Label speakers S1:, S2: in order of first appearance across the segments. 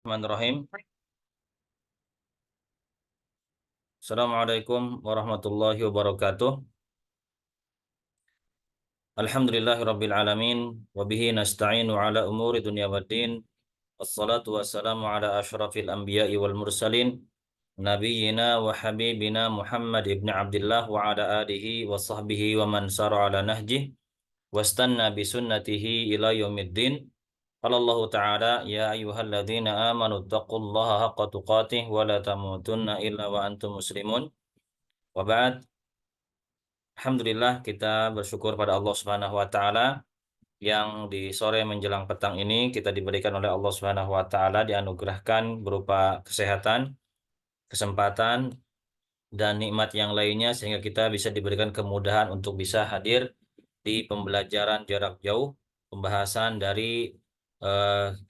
S1: Bismillahirrahmanirrahim. Assalamualaikum warahmatullahi wabarakatuh. Alhamdulillahirabbil alamin wa bihi nasta'inu ala umuri dunya waddin. Wassalatu wassalamu ala asyrafil anbiya'i wal mursalin nabiyyina wa habibina Muhammad ibn Abdullah wa ala alihi wa sahbihi wa man sara ala nahjih wastanna bi sunnatihi ila yaumiddin. Qala Allah Ta'ala ya ayyuhalladzina amanu taqullaha haqqa tuqatih wa la tamutunna illa wa antum muslimun. Wa ba'd. Alhamdulillah kita bersyukur pada Allah Subhanahu wa taala yang di sore menjelang petang ini kita diberikan oleh Allah Subhanahu wa taala dianugerahkan berupa kesehatan, kesempatan dan nikmat yang lainnya sehingga kita bisa diberikan kemudahan untuk bisa hadir di pembelajaran jarak jauh pembahasan dari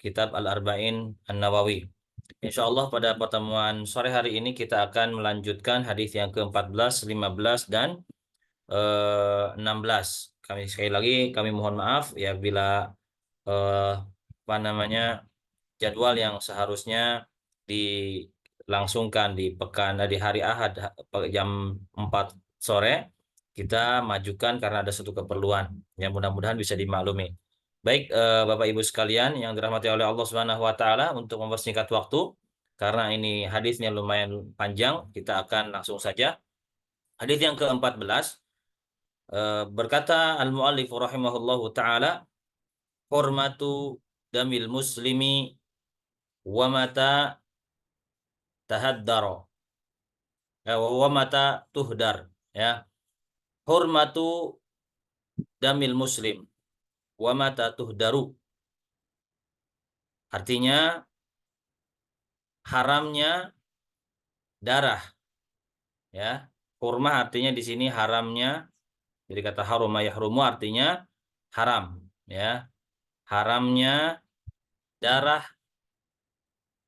S1: kitab Al-Arba'in An-Nawawi. Insya Allah pada pertemuan sore hari ini kita akan melanjutkan hadis yang ke-14, 15 dan 16. Kami sekali lagi kami mohon maaf ya bila eh, apa namanya jadwal yang seharusnya dilangsungkan di di hari Ahad jam 4 sore kita majukan karena ada satu keperluan yang mudah-mudahan bisa dimaklumi. Baik, Bapak Ibu sekalian yang dirahmati oleh Allah Subhanahu wa taala, untuk mempersingkat waktu karena ini hadisnya lumayan panjang, kita akan langsung saja. Hadis yang ke-14. Berkata al-muallif rahimahullahu taala, hurmatu damil muslimi wa mata tahaddaro, wa mata tuhdar, ya. Hurmatu damil muslim wa mata tuhdaru, artinya haramnya darah, ya. Hurmah artinya di sini haramnya, jadi kata haruma yahrumu artinya haram, ya. Haramnya darah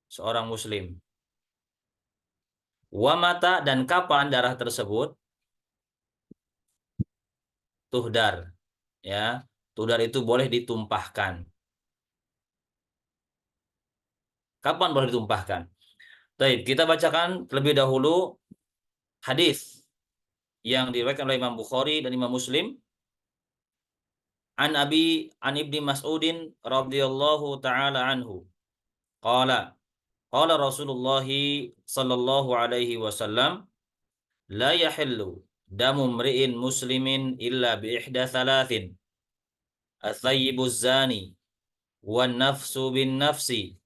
S1: seorang muslim. Wa mata, dan kapan darah tersebut tuhdar, ya. Tuhdar itu boleh ditumpahkan. Kapan boleh ditumpahkan? Baik, kita bacakan terlebih dahulu hadis yang diriwayatkan oleh Imam Bukhari dan Imam Muslim. An Ibni Mas'udin radhiyallahu taala anhu. Qala qala Rasulullah sallallahu alaihi wasallam, la yahillu damu mri'in muslimin illa bi ihda thalathin, athayyibuz zani wan nafsu bin nafsi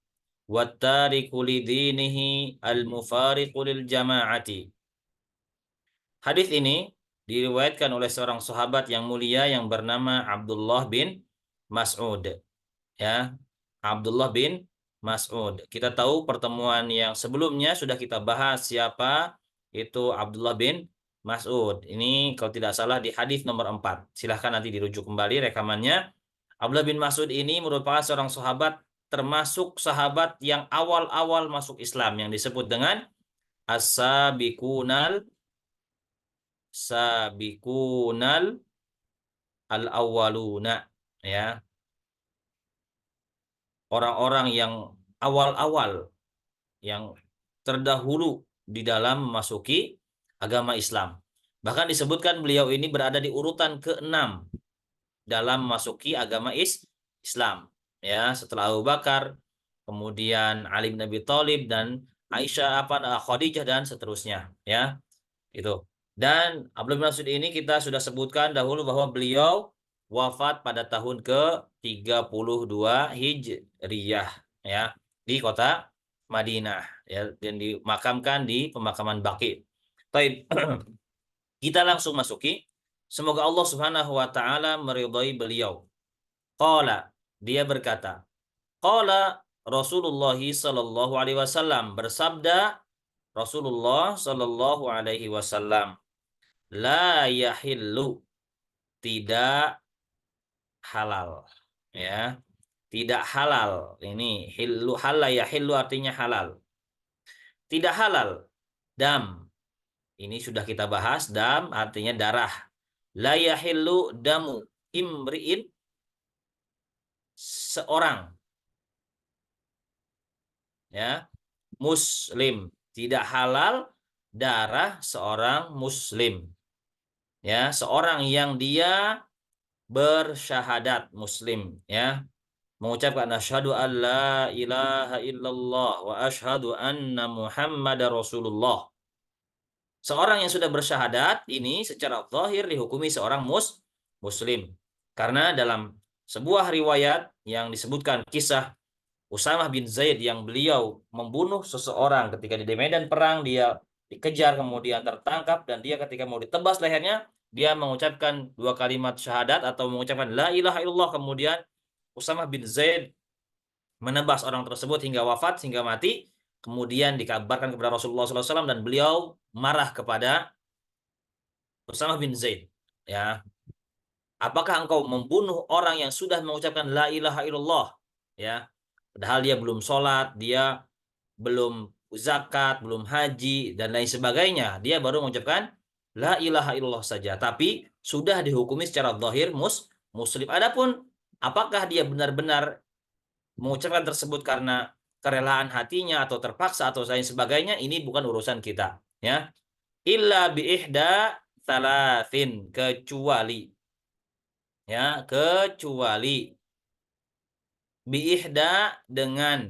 S1: wattariku lidinihi al-mufariqu lil jama'ati. Hadis ini diriwayatkan oleh seorang sahabat yang mulia yang bernama Abdullah bin Mas'ud, ya. Abdullah bin Mas'ud. Kita tahu pertemuan yang sebelumnya sudah kita bahas siapa itu Abdullah bin Mas'ud. Ini kalau tidak salah di hadis nomor 4. Silahkan nanti dirujuk kembali rekamannya. Abdullah bin Mas'ud ini merupakan seorang sahabat, termasuk sahabat yang awal-awal masuk Islam yang disebut dengan as-sabiqunal sabiqunal al-awwaluna, ya. Orang-orang yang awal-awal, yang terdahulu di dalam memasuki agama Islam. Bahkan disebutkan beliau ini berada di urutan ke-6 dalam memasuki agama Islam, ya, setelah Abu Bakar, kemudian Ali bin Abi Thalib dan Aisyah, Khadijah dan seterusnya, ya. Itu. Dan Abdullah bin Mas'ud ini kita sudah sebutkan dahulu bahwa beliau wafat pada tahun ke-32 Hijriyah, ya, di kota Madinah, ya, dan dimakamkan di pemakaman Baqi. Baik, kita langsung masuki. Semoga Allah Subhanahu wa taala meridhai beliau. Qala, dia berkata, qala Rasulullah sallallahu alaihi wasallam, bersabda Rasulullah sallallahu alaihi wasallam, la yahillu, tidak halal, ya. Tidak halal. Ini hillu, halal ya, hillu artinya halal. Tidak halal. Dam. Ini sudah kita bahas, dam artinya darah. La yahillu damu imri'in, seorang, ya, muslim. Tidak halal darah seorang muslim. Ya, seorang yang dia bersyahadat muslim, ya, mengucapkan asyhadu an la ilaha illallah wa asyhadu anna muhammadar rasulullah. Seorang yang sudah bersyahadat ini secara zahir dihukumi seorang muslim. Karena dalam sebuah riwayat yang disebutkan kisah Usamah bin Zaid yang beliau membunuh seseorang ketika di medan perang, dia dikejar kemudian tertangkap, dan dia ketika mau ditebas lehernya dia mengucapkan dua kalimat syahadat atau mengucapkan la ilaha illallah, kemudian Usamah bin Zaid menebas orang tersebut hingga wafat, hingga mati. Kemudian dikabarkan kepada Rasulullah SAW dan beliau marah kepada Usamah bin Zaid. Ya, apakah engkau membunuh orang yang sudah mengucapkan la ilaha illallah? Ya, padahal dia belum sholat, dia belum zakat, belum haji dan lain sebagainya. Dia baru mengucapkan la ilaha illallah saja, tapi sudah dihukumi secara zahir muslim. Adapun apakah dia benar-benar mengucapkan tersebut karena kerelaan hatinya atau terpaksa atau lain sebagainya, ini bukan urusan kita, ya. Illa bi ihda salatin, kecuali, ya, kecuali bi ihda, dengan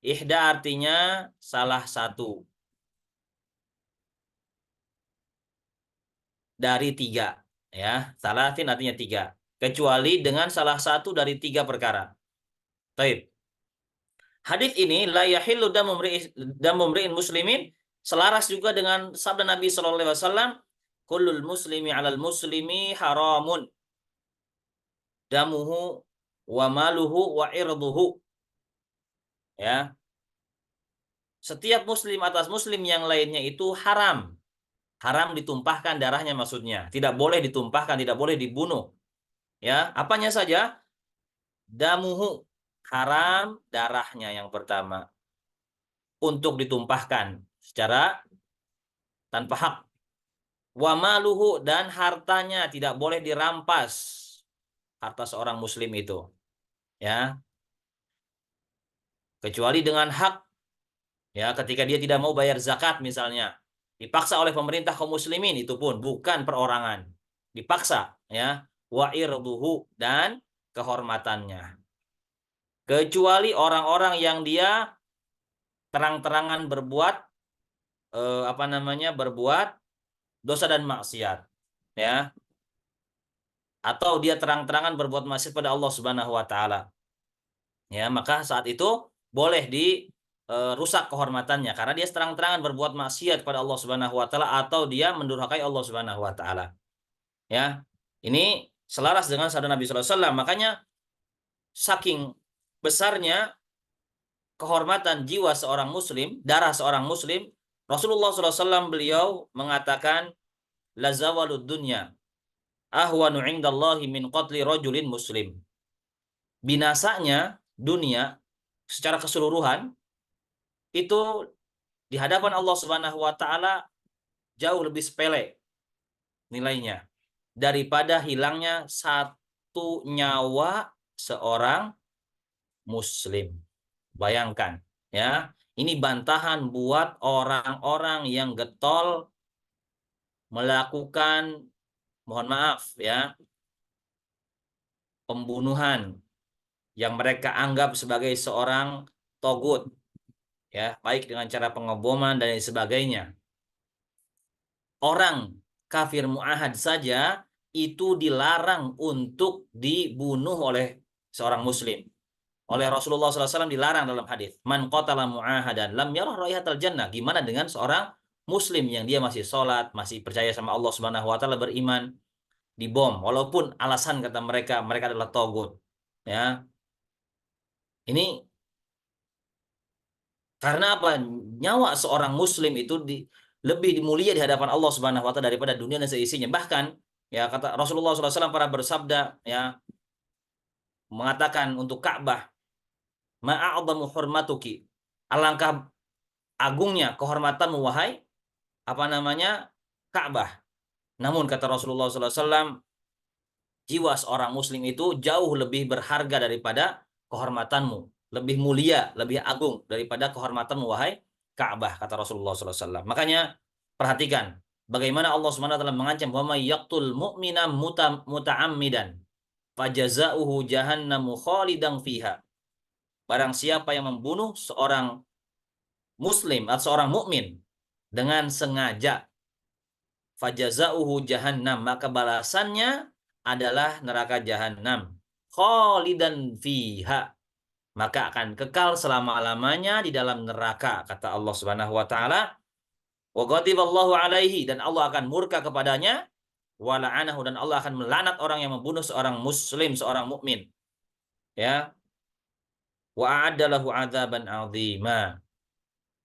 S1: ihda artinya salah satu dari tiga, ya. Salatin artinya tiga, kecuali dengan salah satu dari tiga perkara. Baik. Hadis ini la yahillu damu mri'in muslimin selaras juga dengan sabda Nabi sallallahu alaihi wasallam, kullul muslimi 'alal muslimi haramun damuhu wa maluhu wa irduhu. Ya, setiap muslim atas muslim yang lainnya itu haram. Haram ditumpahkan darahnya, maksudnya. Tidak boleh ditumpahkan, tidak boleh dibunuh. Ya, apanya saja? Damuhu, haram darahnya yang pertama untuk ditumpahkan secara tanpa hak. Wa maluhu, dan hartanya tidak boleh dirampas. Harta seorang muslim itu, ya, kecuali dengan hak. Ya, ketika dia tidak mau bayar zakat misalnya, dipaksa oleh pemerintah kaum muslimin, itu pun bukan perorangan. Dipaksa, ya. Wa irduhu, dan kehormatannya. Kecuali orang-orang yang dia terang-terangan berbuat berbuat dosa dan maksiat, ya. Atau dia terang-terangan berbuat maksiat pada Allah Subhanahu wa taala. Ya, maka saat itu boleh rusak kehormatannya karena dia terang-terangan berbuat maksiat pada Allah Subhanahu wa taala atau dia mendurhakai Allah Subhanahu wa taala. Ya. Ini selaras dengan sabda Nabi sallallahu alaihi wasallam. Makanya saking besarnya kehormatan jiwa seorang muslim, darah seorang muslim, Rasulullah sallallahu alaihi wasallam beliau mengatakan la zawalud dunya ahwanu 'indallahi min qatli rajulin muslim. Binasanya dunia secara keseluruhan itu di hadapan Allah Subhanahu wa taala jauh lebih sepele nilainya daripada hilangnya satu nyawa seorang muslim. Bayangkan, ya. Ini bantahan buat orang-orang yang getol melakukan, mohon maaf ya, pembunuhan yang mereka anggap sebagai seorang togut, ya, baik dengan cara pengeboman dan lain sebagainya. Orang kafir mu'ahad saja itu dilarang untuk dibunuh oleh seorang muslim. Oleh Rasulullah SAW dilarang dalam hadis. Man qatala mu'ahadan lam yarah raihatal jannah. Gimana dengan seorang muslim yang dia masih sholat, masih percaya sama Allah Subhanahu wa taala, beriman, dibom, walaupun alasan kata mereka mereka adalah togut. Ya. Ini karena apa? Nyawa seorang muslim itu lebih mulia di hadapan Allah Subhanahu wa taala daripada dunia dan seisinya. Bahkan, ya, kata Rasulullah SAW para bersabda, ya, mengatakan untuk Ka'bah, ma'a'adhamu hurmatuki. Alangkah agungnya kehormatanmu wahai Ka'bah. Namun kata Rasulullah SAW, jiwa seorang muslim itu jauh lebih berharga daripada kehormatanmu. lebih mulia, lebih agung daripada kehormatan wahai Ka'bah, kata Rasulullah SAW. Makanya perhatikan bagaimana Allah SWT mengancam wa may yaqtul mu'mina muta'ammidan fajazauhu jahannamu khalidan fiha. Barang siapa yang membunuh seorang muslim atau seorang mukmin dengan sengaja, fajazauhu jahannam, maka balasannya adalah neraka jahanam, khalidan fiha, maka akan kekal selama-lamanya di dalam neraka, kata Allah Subhanahu wa taala. Wa ghadiballahu alaihi, dan Allah akan murka kepadanya, wa la'anahu, dan Allah akan melaknat orang yang membunuh seorang muslim, seorang mukmin. Ya, wa a'adda lahu 'adzaban 'adzima.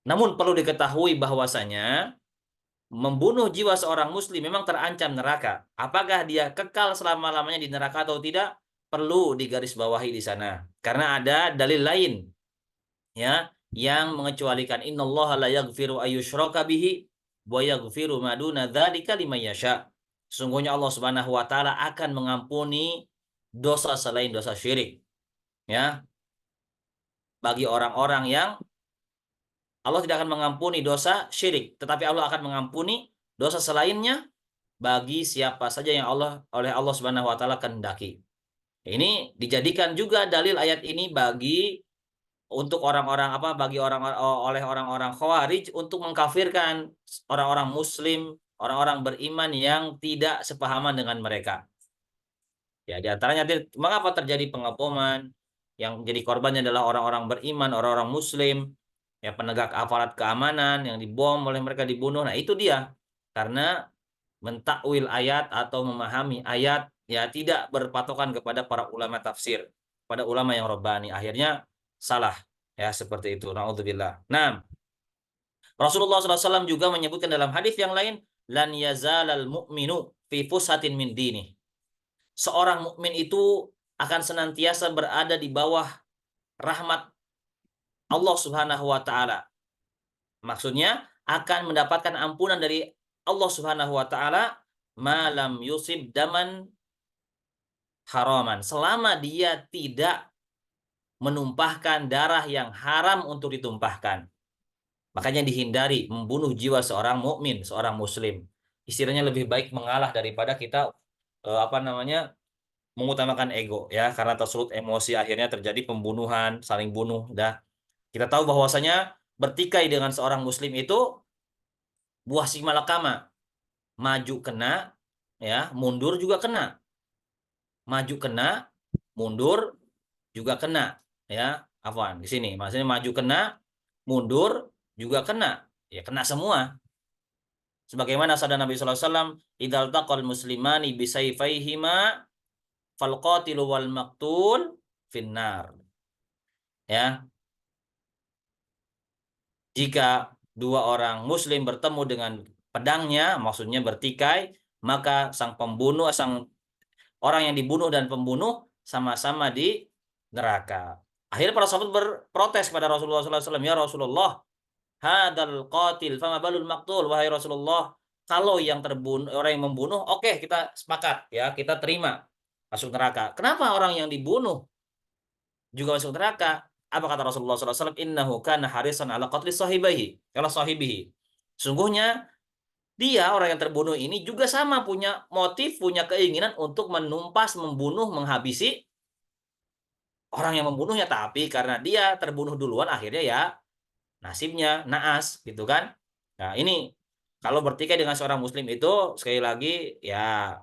S1: Namun perlu diketahui bahwasanya membunuh jiwa seorang muslim memang terancam neraka. Apakah dia kekal selama-lamanya di neraka atau tidak? Perlu digarisbawahi di sana. Karena ada dalil lain, ya, yang mengecualikan innallaha la yaghfiru ayyushraka bihi wa yaghfiru ma duna dzalika liman yasha. Sungguhnya Allah Subhanahu wa taala akan mengampuni dosa selain dosa syirik, ya, bagi orang-orang yang Allah tidak akan mengampuni dosa syirik, tetapi Allah akan mengampuni dosa selainnya bagi siapa saja yang oleh Allah Subhanahu wa taala kehendaki. Ini dijadikan juga dalil ayat ini untuk orang-orang apa bagi orang oleh orang-orang Khawarij untuk mengkafirkan orang-orang muslim, orang-orang beriman yang tidak sepahaman dengan mereka. Ya, di antaranya mengapa terjadi pengaboman, yang jadi korbannya adalah orang-orang beriman, orang-orang muslim, ya, penegak aparat keamanan yang dibom oleh mereka, dibunuh. Nah, itu dia. Karena mentakwil ayat atau memahami ayat, ya, tidak berpatokan kepada para ulama tafsir, pada ulama yang rabbani. Akhirnya salah. Ya, seperti itu. Nauzubillah. Nah, Rasulullah SAW juga menyebutkan dalam hadis yang lain, lan yazalal mu'minu fi fushatin min dini. Seorang mukmin itu akan senantiasa berada di bawah rahmat Allah Subhanahu wa taala. Maksudnya akan mendapatkan ampunan dari Allah Subhanahu wa taala malam yusib daman haraman, selama dia tidak menumpahkan darah yang haram untuk ditumpahkan. Makanya dihindari membunuh jiwa seorang mukmin, seorang muslim. Istilahnya lebih baik mengalah daripada kita mengutamakan ego, ya, karena tersulut emosi akhirnya terjadi pembunuhan, saling bunuh. Dah kita tahu bahwasanya bertikai dengan seorang muslim itu buah si malakama, maju kena, ya, mundur juga kena, maju kena, mundur juga kena, ya, afwan, di sini maksudnya maju kena, mundur juga kena, ya, kena semua. Sebagaimana sabda Nabi sallallahu alaihi wasallam, "Idzal taqal muslimani bisayfaihima fal qatilu wal maqtul finnar." Ya, jika dua orang muslim bertemu dengan pedangnya, maksudnya bertikai, maka sang orang yang dibunuh dan pembunuh sama-sama di neraka. Akhirnya para sahabat berprotes kepada Rasulullah SAW, ya Rasulullah, hadal qatil fama balul maqtul, wahai Rasulullah, kalau yang terbunuh, orang yang membunuh, oke, kita sepakat, ya, kita terima masuk neraka. Kenapa orang yang dibunuh juga masuk neraka? Apa kata Rasulullah SAW? Innahu kana harisan ala qatli sahibihi. Sungguhnya dia, orang yang terbunuh ini, juga sama punya motif, punya keinginan untuk menumpas, membunuh, menghabisi orang yang membunuhnya. Tapi karena dia terbunuh duluan, akhirnya ya nasibnya naas, gitu kan. Nah, ini kalau bertikai dengan seorang muslim itu, sekali lagi, ya,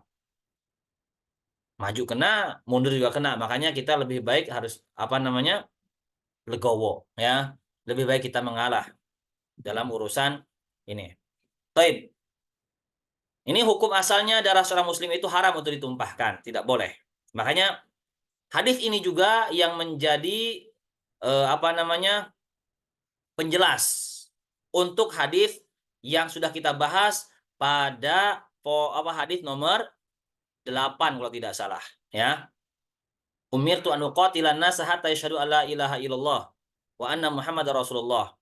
S1: maju kena, mundur juga kena. Makanya kita lebih baik harus legowo, ya, lebih baik kita mengalah dalam urusan ini. Baik. Ini hukum asalnya, darah seorang muslim itu haram untuk ditumpahkan, tidak boleh. Makanya hadis ini juga yang menjadi penjelas untuk hadis yang sudah kita bahas pada hadis nomor 8 kalau tidak salah, ya. Umirtu an uqatilan nasa hatta yashhadu alla ilaha illallah wa anna muhammadar rasulullah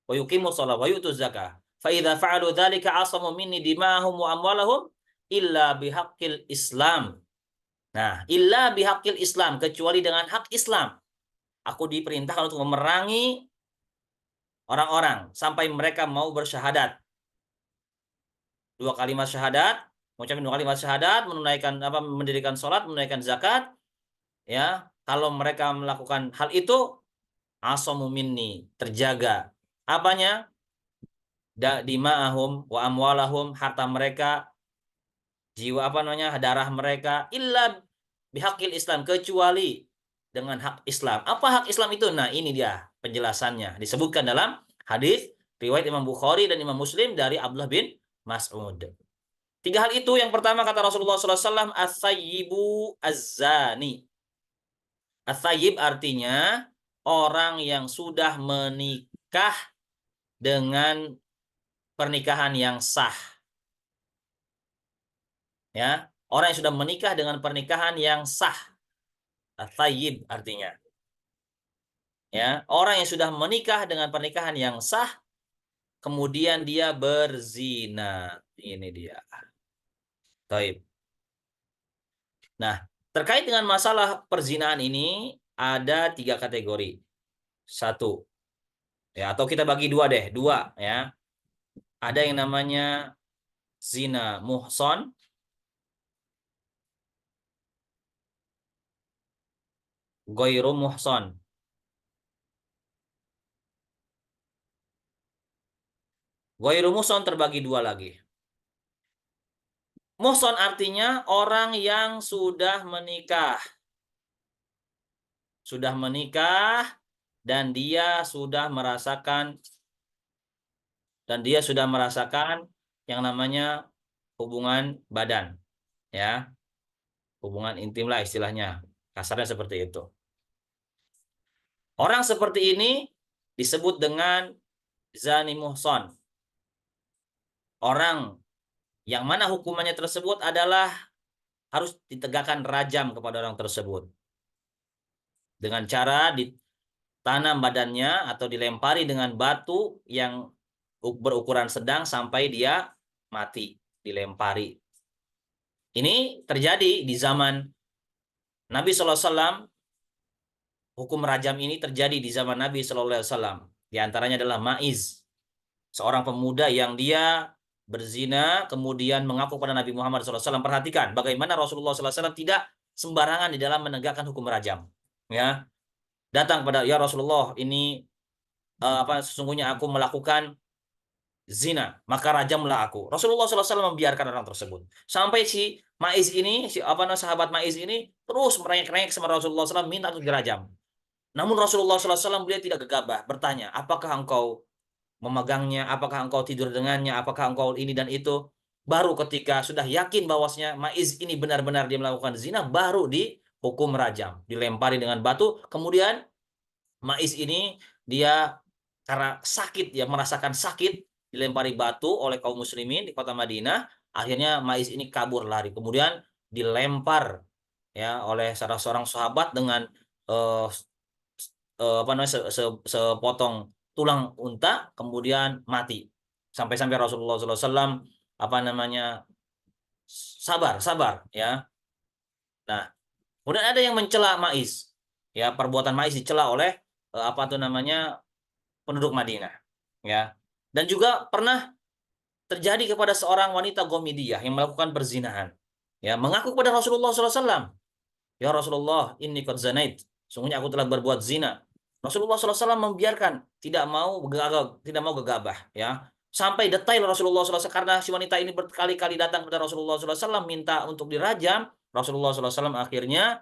S1: wa yuqimu shalah wa yu'tu zakah. Fa idza fa'alu dzalika 'asamu minni dima'ahum wa amwalahum illa bihaqqil Islam. Nah, illa bihaqqil Islam, kecuali dengan hak Islam. aku diperintahkan untuk memerangi orang-orang sampai mereka mau bersyahadat. Dua kalimat syahadat, mengucapkan dua kalimat syahadat, menunaikan apa, mendirikan sholat, menunaikan zakat, ya. Kalau mereka melakukan hal itu, asamu minni, terjaga. Apanya? Dima'ahum wa amwalahum, harta mereka, jiwa apa namanya, darah mereka, illa bihaqil Islam, kecuali dengan hak Islam. Apa hak Islam itu? Nah, ini dia penjelasannya. Disebutkan dalam hadis riwayat Imam Bukhari dan Imam Muslim dari Abdullah bin Mas'ud. Tiga hal itu, yang pertama kata Rasulullah SAW, as-sayyibu az-zani. As-sayyib artinya orang yang sudah menikah dengan pernikahan yang sah. Ya, orang yang sudah menikah dengan pernikahan yang sah. As-sayyib artinya. Ya, orang yang sudah menikah dengan pernikahan yang sah, kemudian dia berzina. Ini dia. Taib. Nah, terkait dengan masalah perzinahan ini ada tiga kategori. Satu, ya, atau kita bagi dua deh, dua, ya. Ada yang namanya zina muhson, goiru muhson. Goiru muhson terbagi dua lagi. Muhson artinya orang yang sudah menikah. Sudah menikah dan dia sudah merasakan yang namanya hubungan badan, ya. Hubungan intim lah istilahnya. Kasarnya seperti itu. Orang seperti ini disebut dengan zani muhson. Orang yang mana hukumannya tersebut adalah harus ditegakkan rajam kepada orang tersebut. Dengan cara ditanam badannya atau dilempari dengan batu yang berukuran sedang sampai dia mati, dilempari. Ini terjadi di zaman Nabi SAW. Hukum rajam ini terjadi di zaman Nabi SAW. Di antaranya adalah Ma'iz, seorang pemuda yang dia berzina kemudian mengaku pada Nabi Muhammad SAW. Perhatikan bagaimana Rasulullah SAW tidak sembarangan di dalam menegakkan hukum rajam. Ya, datang pada, ya Rasulullah, ini sesungguhnya aku melakukan zina, maka rajamlah aku. Rasulullah SAW membiarkan orang tersebut sampai si Maiz ini, sahabat Maiz ini terus merengek-rengek sama Rasulullah SAW minta untuk dirajam. Namun Rasulullah SAW beliau tidak gegabah, bertanya, apakah engkau memegangnya, apakah engkau tidur dengannya, apakah engkau ini dan itu. Baru ketika sudah yakin bahwasanya Maiz ini benar-benar dia melakukan zina, baru dihukum rajam, dilempari dengan batu. Kemudian Maiz ini dia karena sakit, ya merasakan sakit, dilempari batu oleh kaum muslimin di kota Madinah. Akhirnya Maiz ini kabur lari. Kemudian dilempar, ya, oleh salah seorang sahabat dengan eh, sepotong tulang unta, kemudian mati. Sampai-sampai Rasulullah SAW apa namanya sabar, sabar, ya. Nah, kemudian ada yang mencela Maiz, ya, perbuatan Maiz dicela oleh penduduk Madinah, ya. Dan juga pernah terjadi kepada seorang wanita Gomidiyah yang melakukan perzinahan, ya, mengaku kepada Rasulullah SAW, ya Rasulullah, inni qad zanait, sungguhnya aku telah berbuat zina. Rasulullah SAW membiarkan, tidak mau gegabah, ya. Sampai detail Rasulullah SAW, karena si wanita ini berkali-kali datang kepada Rasulullah SAW minta untuk dirajam. Rasulullah SAW akhirnya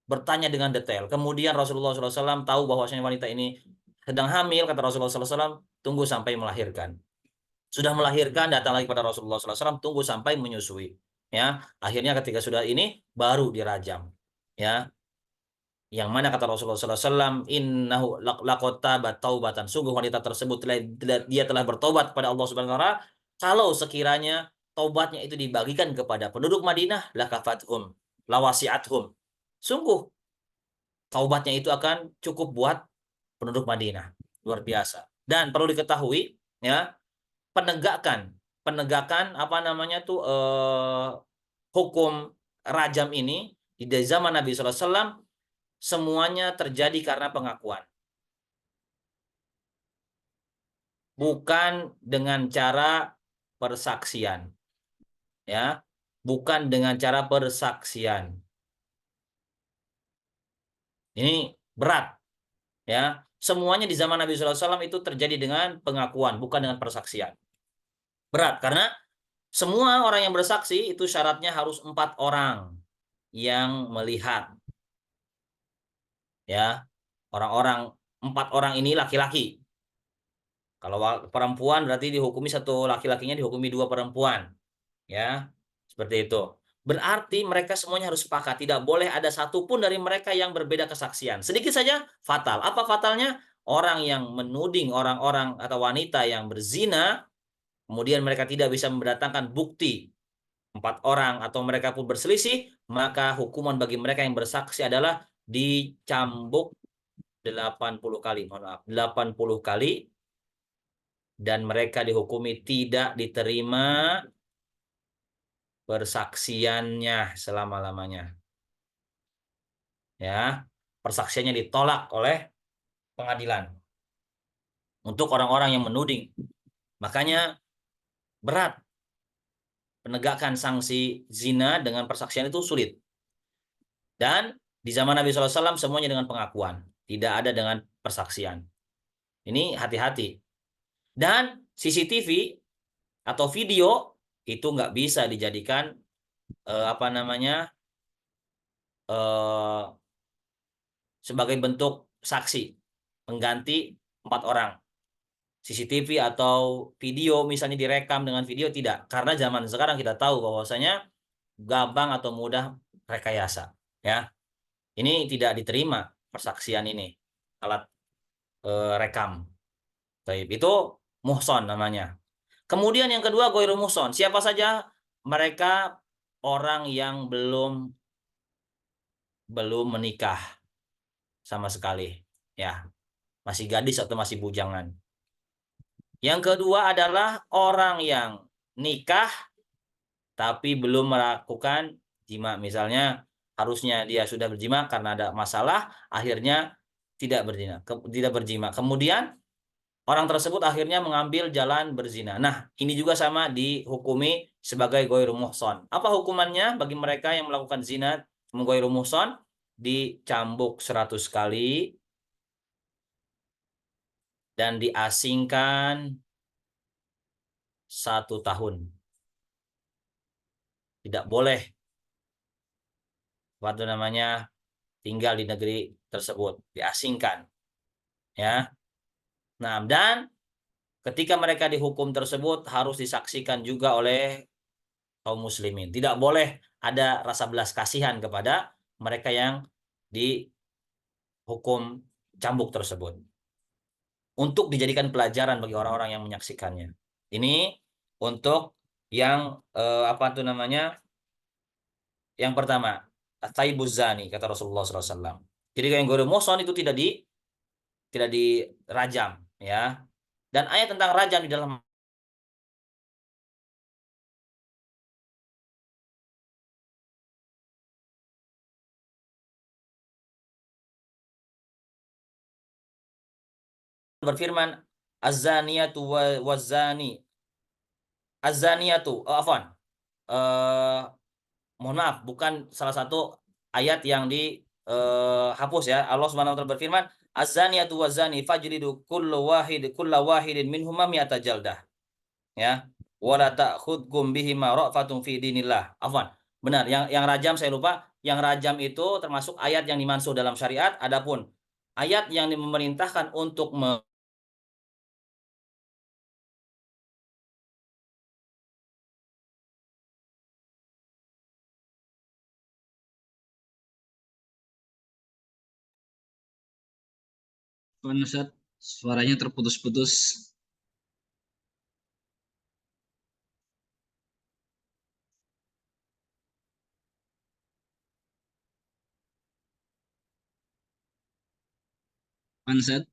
S1: bertanya dengan detail. Kemudian Rasulullah SAW tahu bahwasanya wanita ini sedang hamil. Kata Rasulullah SAW, tunggu sampai melahirkan. Sudah melahirkan, datang lagi pada Rasulullah SAW, tunggu sampai menyusui. Ya, akhirnya ketika sudah ini baru dirajam. Ya, yang mana kata Rasulullah SAW, innahu laqota taubatan. Sungguh wanita tersebut dia telah bertobat kepada Allah Subhanahu Wa Taala. Kalau sekiranya taubatnya itu dibagikan kepada penduduk Madinah, lakafathum, lawasiathum. Sungguh taubatnya itu akan cukup buat penduduk Madinah. Luar biasa. Dan perlu diketahui, ya, penegakan penegakan hukum rajam ini di zaman Nabi SAW semuanya terjadi karena pengakuan, bukan dengan cara persaksian, ya, bukan dengan cara persaksian. Ini berat, ya. Semuanya di zaman Nabi SAW itu terjadi dengan pengakuan, bukan dengan persaksian. Berat karena semua orang yang bersaksi itu syaratnya harus 4 orang yang melihat, ya. Orang-orang 4 orang ini laki-laki. Kalau perempuan berarti dihukumi satu laki-lakinya dihukumi 2 perempuan, ya. Seperti itu. Berarti mereka semuanya harus sepakat, tidak boleh ada satupun dari mereka yang berbeda kesaksian. Sedikit saja fatal. Apa fatalnya? Orang yang menuding orang-orang atau wanita yang berzina, kemudian mereka tidak bisa mendatangkan bukti 4 orang atau mereka pun berselisih, maka hukuman bagi mereka yang bersaksi adalah dicambuk 80 kali, mohon maaf, 80 kali, dan mereka dihukumi tidak diterima persaksiannya selama-lamanya. Ya, persaksiannya ditolak oleh pengadilan untuk orang-orang yang menuding. Makanya berat penegakan sanksi zina dengan persaksian itu sulit. Dan di zaman Nabi SAW semuanya dengan pengakuan, tidak ada dengan persaksian. Ini hati-hati. Dan CCTV atau video itu nggak bisa dijadikan apa namanya eh, sebagai bentuk saksi pengganti 4 orang. CCTV atau video misalnya direkam dengan video tidak, karena zaman sekarang kita tahu bahwasanya gampang atau mudah rekayasa, ya. Ini tidak diterima persaksian ini, alat rekam. Baik, itu muhson namanya. Kemudian yang kedua goiru muhson. Siapa saja mereka? Orang yang belum menikah sama sekali, ya, masih gadis atau masih bujangan. Yang kedua adalah orang yang nikah tapi belum melakukan jima. Misalnya harusnya dia sudah berjima, karena ada masalah akhirnya tidak berjima. Kemudian orang tersebut akhirnya mengambil jalan berzina. Nah, ini juga sama dihukumi sebagai goiru muhson. Apa hukumannya bagi mereka yang melakukan zina menggoiru muhson? Dicambuk 100 kali dan diasingkan 1 tahun. Tidak boleh waktu namanya tinggal di negeri tersebut, diasingkan, ya. Nah, dan ketika mereka dihukum tersebut harus disaksikan juga oleh kaum muslimin. Tidak boleh ada rasa belas kasihan kepada mereka yang dihukum cambuk tersebut, untuk dijadikan pelajaran bagi orang-orang yang menyaksikannya. Ini untuk yang apa tuh namanya? Yang pertama, taibuz zani kata Rasulullah SAW. Jadi yang guru muhson itu tidak dirajam, ya. Dan ayat tentang rajam di dalam berfirman, az-zaniyatu waz-zani. Az-zaniyatu, afwan. Eh Mohon maaf, bukan salah satu ayat yang dihapus, ya. Allah Subhanahu wa taala berfirman, az-zaniyatu waz-zani fajlidu kullu wahidin minhuma mi'ata jaldah. Ya. Wala ta'khudkum bihima ra'fatun fi dinillah. Afwan. Benar, yang rajam saya lupa. Yang rajam itu termasuk ayat yang dimansuh dalam syariat. Adapun ayat yang memerintahkan untuk
S2: Ustaz, suaranya terputus-putus. Ustaz.